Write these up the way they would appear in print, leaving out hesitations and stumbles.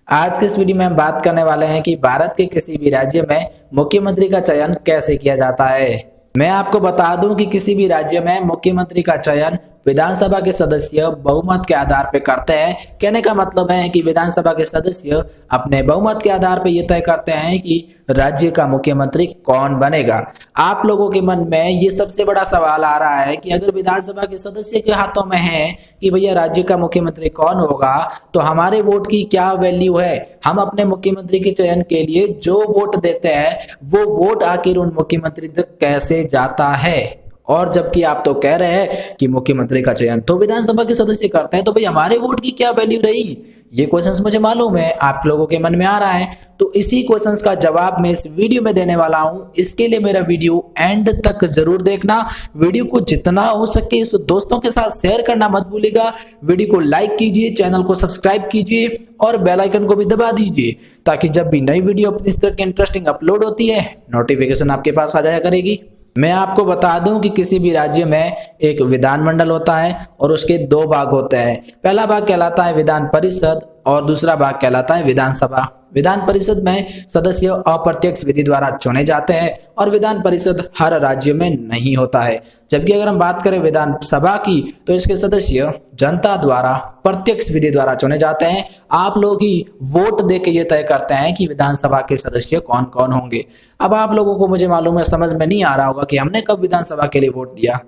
आज के इस वीडियो में हम बात करने वाले हैं कि भारत के किसी भी राज्य में मुख्यमंत्री का चयन कैसे किया जाता है। मैं आपको बता दूं कि किसी भी राज्य में मुख्यमंत्री का चयन विधानसभा के सदस्य बहुमत के आधार पर करते हैं। कहने का मतलब है कि विधानसभा के सदस्य अपने बहुमत के आधार पर यह तय करते हैं कि राज्य का मुख्यमंत्री कौन बनेगा। आप लोगों के मन में ये सबसे बड़ा सवाल आ रहा है कि अगर विधानसभा के सदस्य के हाथों में है कि भैया राज्य का मुख्यमंत्री कौन होगा, तो हमारे वोट की क्या वैल्यू है। हम अपने मुख्यमंत्री के चयन के लिए जो वोट देते हैं वो वोट आखिर उन मुख्यमंत्री तक कैसे जाता है। और जबकि आप तो कह रहे हैं कि मुख्यमंत्री का चयन तो विधानसभा के सदस्य करते हैं, तो भाई हमारे वोट की क्या वैल्यू रही। ये क्वेश्चंस मुझे मालूम है आप लोगों के मन में आ रहा है, तो इसी क्वेश्चंस का जवाब मैं इस वीडियो में देने वाला हूं। इसके लिए मेरा वीडियो एंड तक जरूर देखना। वीडियो को जितना हो सके इस दोस्तों के साथ शेयर करना मत भूलिएगा। वीडियो को लाइक कीजिए, चैनल को सब्सक्राइब कीजिए और बेल आइकन को भी दबा दीजिए, ताकि जब भी नई वीडियो इस तरह की इंटरेस्टिंग अपलोड होती है नोटिफिकेशन आपके पास आ जाया करेगी। मैं आपको बता दूं कि किसी भी राज्य में एक विधानमंडल होता है और उसके दो भाग होते हैं। पहला भाग कहलाता है विधान परिषद और दूसरा भाग कहलाता है विधानसभा। विधान परिषद में सदस्य अप्रत्यक्ष विधि द्वारा चुने जाते हैं और विधान परिषद हर राज्य में नहीं होता है। जबकि अगर हम बात करें विधानसभा की, तो इसके सदस्य जनता द्वारा प्रत्यक्ष विधि द्वारा चुने जाते हैं। आप लोग ही वोट दे के ये तय करते हैं कि विधानसभा के सदस्य कौन कौन होंगे। अब आप लोगों को मुझे मालूम है, समझ में नहीं आ रहा होगा कि हमने कब विधानसभा के लिए वोट दिया।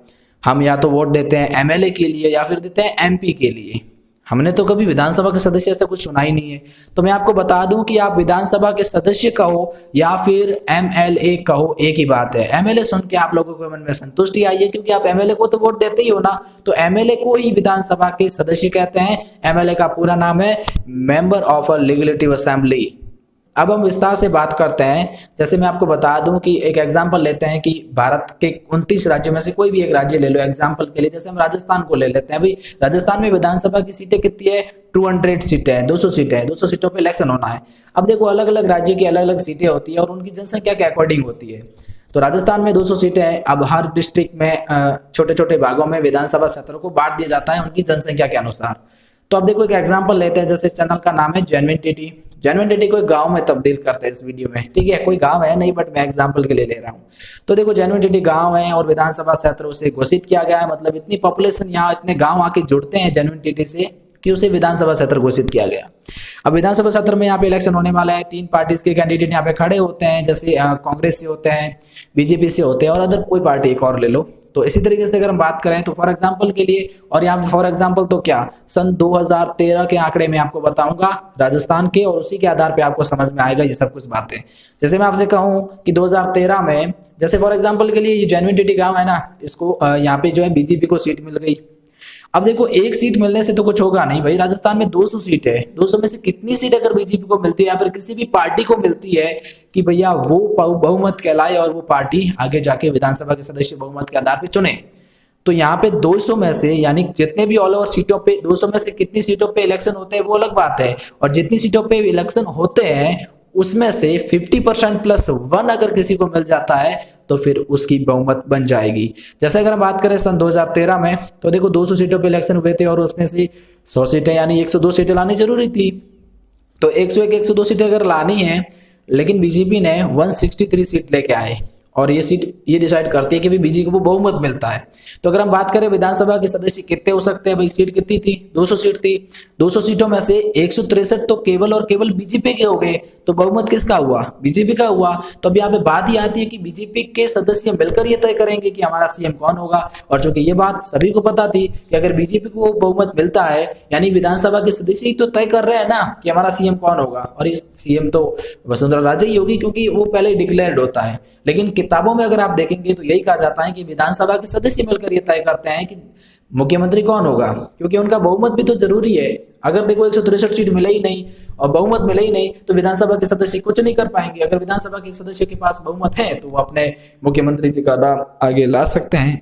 हम या तो वोट देते हैं एमएलए के लिए या फिर देते हैं एमपी के लिए। हमने तो कभी विधानसभा के सदस्य ऐसा कुछ सुना ही नहीं है। तो मैं आपको बता दूं कि आप विधानसभा के सदस्य कहो या फिर एमएलए कहो, एक ही बात है। एमएलए सुन के आप लोगों के मन में संतुष्टि आई है, क्योंकि आप एमएलए को तो वोट देते ही हो ना, तो एमएलए को ही विधानसभा के सदस्य कहते हैं। एमएलए का पूरा नाम है member of a legislative assembly. अब हम विस्तार से बात करते हैं। जैसे मैं आपको बता दूं कि एक एग्जांपल लेते हैं कि भारत के 29 राज्यों में से कोई भी एक राज्य ले लो एग्जांपल के लिए। जैसे हम राजस्थान को ले लेते हैं। भाई राजस्थान में विधानसभा की सीटें कितनी है? 200 सीटें हैं, 200 सीटें हैं। 200 सीटों पे इलेक्शन होना है। अब देखो अलग अलग राज्य की अलग अलग सीटें होती है और उनकी जनसंख्या के अकॉर्डिंग होती है। तो राजस्थान में 200 सीटें हैं। अब हर डिस्ट्रिक्ट में छोटे छोटे भागों में विधानसभा क्षेत्रों को बांट दिया जाता है उनकी जनसंख्या के अनुसार। तो अब देखो एक एग्जांपल लेते हैं। जैसे चैनल का नाम है जेन्युइन टीटी। जेन्युइन टीटी को एक गांव में तब्दील करते हैं इस वीडियो में, ठीक है। कोई गांव है नहीं, बट मैं एग्जांपल के लिए ले रहा हूं। तो देखो जेन्युइन टीटी गांव है और विधानसभा क्षेत्र उसे घोषित किया गया है। मतलब इतनी पॉपुलेशन यहाँ इतने गांव आके जुड़ते हैं जेन्युइन टीटी से कि उसे विधानसभा क्षेत्र घोषित किया गया। अब विधानसभा क्षेत्र में यहाँ पे इलेक्शन होने वाला है। 3 पार्टीज के कैंडिडेट यहाँ पे खड़े होते हैं। जैसे कांग्रेस से होते हैं, बीजेपी से होते हैं और अदर कोई पार्टी एक और ले लो। तो इसी तरीके से अगर हम बात करें तो फॉर एग्जांपल के लिए, और यहाँ पे फॉर एग्जांपल तो क्या, सन 2013 के आंकड़े में आपको बताऊंगा राजस्थान के, और उसी के आधार पे आपको समझ में आएगा ये सब कुछ बातें। जैसे मैं आपसे कहूँ कि 2013 में, जैसे फॉर एग्जांपल के लिए ये जेन्युइन टीटी गाँव है ना, इसको यहाँ पे जो है बीजेपी को सीट मिल गई। अब देखो एक सीट मिलने से तो कुछ होगा नहीं भाई। राजस्थान में 200 सीट है। 200 में से कितनी सीट अगर बीजेपी को मिलती है या फिर किसी भी पार्टी को मिलती है कि भैया वो बहुमत कहलाए और वो पार्टी आगे जाके विधानसभा के सदस्य बहुमत के आधार पे चुने, तो यहाँ पे 200 में से, यानी जितने भी ऑल ओवर सीटों पे 200 में से कितनी सीटों पे इलेक्शन होते हैं वो अलग बात है। और जितनी सीटों पे इलेक्शन होते हैं उसमें से 50% प्लस 1 अगर किसी को मिल जाता है तो फिर उसकी बहुमत बन जाएगी। जैसे अगर हम बात करें सन 2013 में, तो देखो 200 सीटों पे इलेक्शन हुए थे और उसमें से 100 सीटें यानी 102 सीटें लानी जरूरी थी। तो 101 102 सीटें अगर लानी है, लेकिन बीजेपी ने 163 सीट लेके आए और ये सीट ये डिसाइड करती है कि भाई बीजेपी को बहुमत मिलता है। तो अगर हम बात करें विधानसभा के सदस्य कितने हो सकते हैं, भाई सीट कितनी थी? 200 सीट थी। 200 सीटों में से 163 तो केवल और केवल बीजेपी के हो गए। तो बहुमत किसका हुआ? बीजेपी का हुआ। तो अब यहाँ पे बात ही आती है कि बीजेपी के सदस्य मिलकर ये तय करेंगे कि हमारा सीएम कौन होगा। और चूंकि ये बात सभी को पता थी कि अगर बीजेपी को बहुमत मिलता है यानी विधानसभा के सदस्य ही तो तय कर रहे हैं ना कि हमारा सीएम कौन होगा, और इस सीएम तो वसुंधरा राजे ही होगी क्योंकि वो पहले डिक्लेयर्ड होता है। लेकिन किताबों में अगर आप देखेंगे तो यही कहा जाता है कि विधानसभा के सदस्य मिलकर ये तय करते हैं कि मुख्यमंत्री कौन होगा, क्योंकि उनका बहुमत भी तो जरूरी है। अगर देखो 163 सीट मिले ही नहीं और बहुमत मिले ही नहीं तो विधानसभा के सदस्य कुछ नहीं कर पाएंगे। अगर विधानसभा के सदस्य के पास बहुमत है तो वो अपने मुख्यमंत्री जी का नाम आगे ला सकते हैं।